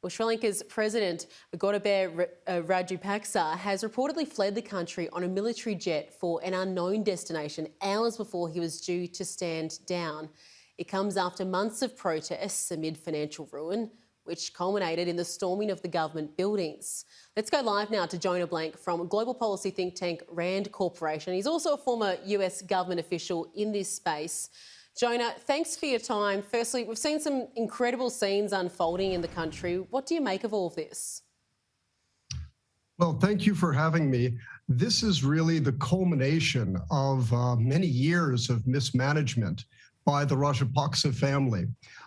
Well, Sri Lanka's President Rajapaksa has reportedly fled the country on a military jet for an unknown destination hours before he was due to stand down. It comes after months of protests amid financial ruin, which culminated in the storming of the government buildings. Let's go live now to Jonah from global policy think tank Rand Corporation. He's also a former US government official in this space. Jonah, thanks for your time. Firstly, we've seen some incredible scenes unfolding in the country. What do you make of all of this? Well, thank you for having me. This is really the culmination of many years of mismanagement by the Rajapaksa family.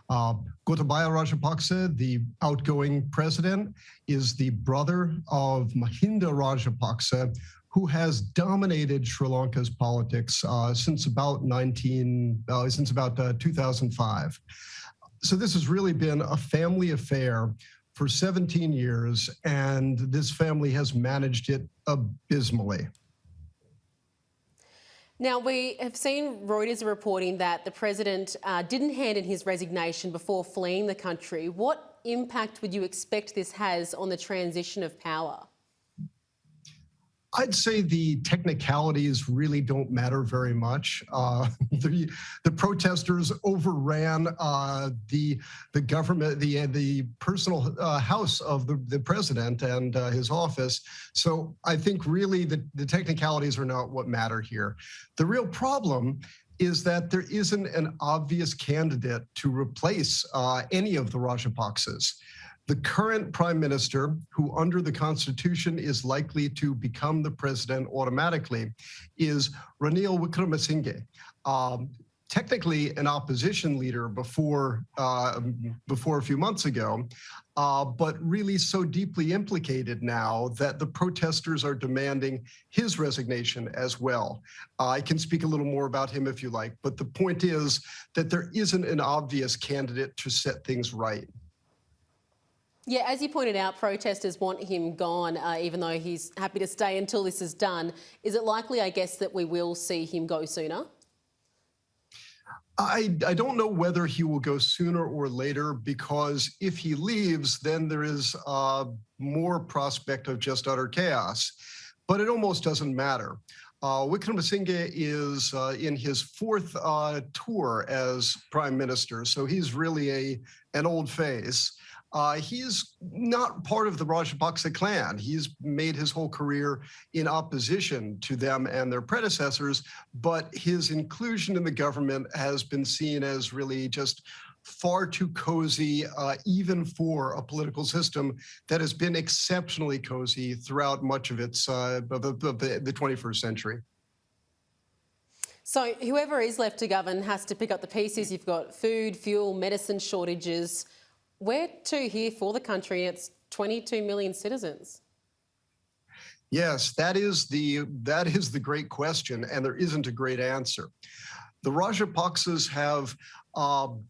Gotabaya Rajapaksa, the outgoing president, is the brother of Mahinda Rajapaksa, who has dominated Sri Lanka's politics since about 2005. So this has really been a family affair for 17 years, and this family has managed it abysmally. Now, we have seen Reuters reporting that the president didn't hand in his resignation before fleeing the country. What impact would you expect this has on the transition of power? I'd say the technicalities really don't matter very much. The protesters overran the government, the personal house of the president and his office. So I think really the technicalities are not what matter here. The real problem is that there isn't an obvious candidate to replace any of the Rajapaksas. The current prime minister, who under the Constitution is likely to become the president automatically, is Ranil Wickremesinghe. Technically an opposition leader before a few months ago, but really so deeply implicated now that the protesters are demanding his resignation as well. I can speak a little more about him if you like, but the point is that there isn't an obvious candidate to set things right. Yeah, as you pointed out, protesters want him gone, even though he's happy to stay until this is done. Is it likely, I guess, that we will see him go sooner? I don't know whether he will go sooner or later, because if he leaves, then there is more prospect of just utter chaos. But it almost doesn't matter. Wickremesinghe is in his fourth tour as prime minister, so he's really an old face. He's not part of the Rajapaksa clan. He's made his whole career in opposition to them and their predecessors, but his inclusion in the government has been seen as really just far too cozy, even for a political system that has been exceptionally cozy throughout much of its the 21st century. So whoever is left to govern has to pick up the pieces. You've got food, fuel, medicine shortages. Where to here for the country? It's 22 million citizens. Yes, that is the great question, and there isn't a great answer. The Rajapaksas have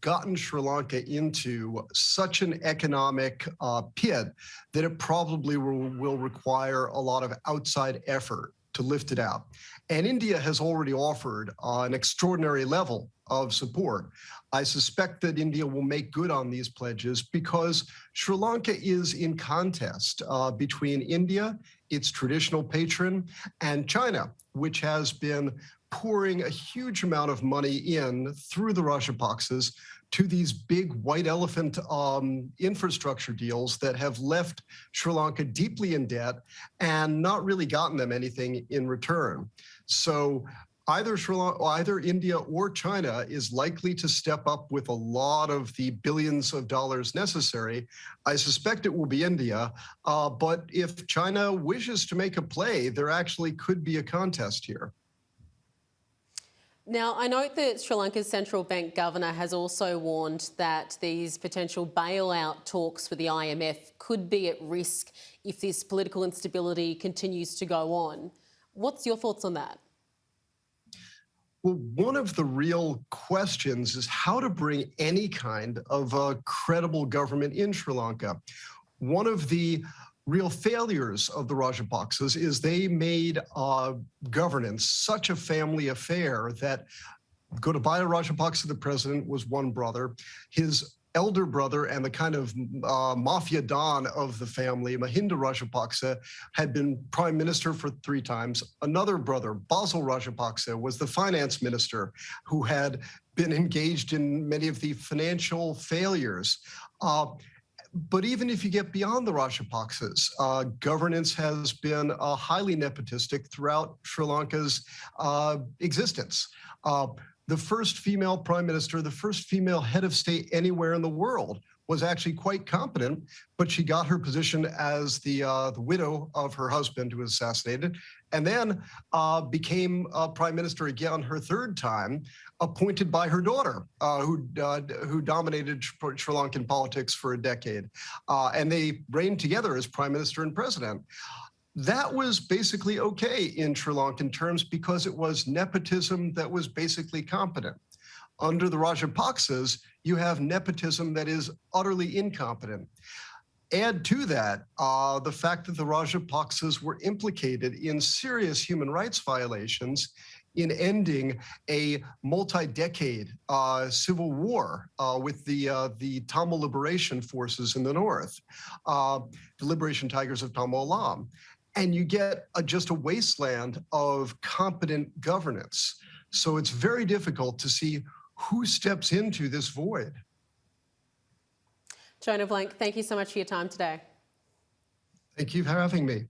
gotten Sri Lanka into such an economic pit that it probably will require a lot of outside effort to lift it out. And India has already offered an extraordinary level of support. I suspect that India will make good on these pledges because Sri Lanka is in contest between India, its traditional patron, and China, which has been pouring a huge amount of money in through the Rajapaksas to these big white elephant infrastructure deals that have left Sri Lanka deeply in debt and not really gotten them anything in return. So either India or China is likely to step up with a lot of the billions of dollars necessary. I suspect it will be India, but if China wishes to make a play, there actually could be a contest here. Now, I note that Sri Lanka's central bank governor has also warned that these potential bailout talks with the IMF could be at risk if this political instability continues to go on. What's your thoughts on that? Well, one of the real questions is how to bring any kind of a credible government in Sri Lanka. One of the real failures of the Rajapaksas is they made governance such a family affair that Gotabaya Rajapaksa, the president, was one brother. His elder brother and the kind of mafia don of the family, Mahinda Rajapaksa, had been prime minister for 3 times. Another brother, Basil Rajapaksa, was the finance minister who had been engaged in many of the financial failures. But even if you get beyond the Rajapaksas, governance has been highly nepotistic throughout Sri Lanka's existence. The first female prime minister, the first female head of state anywhere in the world, was actually quite competent, but she got her position as the widow of her husband who was assassinated, and then became prime minister again her 3rd time, appointed by her daughter, who dominated Sri Lankan politics for a decade. And they reigned together as prime minister and president. That was basically okay in Sri Lankan terms because it was nepotism that was basically competent. Under the Rajapaksas, you have nepotism that is utterly incompetent. Add to that the fact that the Rajapaksas were implicated in serious human rights violations in ending a multi-decade civil war with the Tamil liberation forces in the north, the Liberation Tigers of Tamil Olam. And you get just a wasteland of competent governance. So it's very difficult to see who steps into this void. Jonah Blank, thank you so much for your time today. Thank you for having me.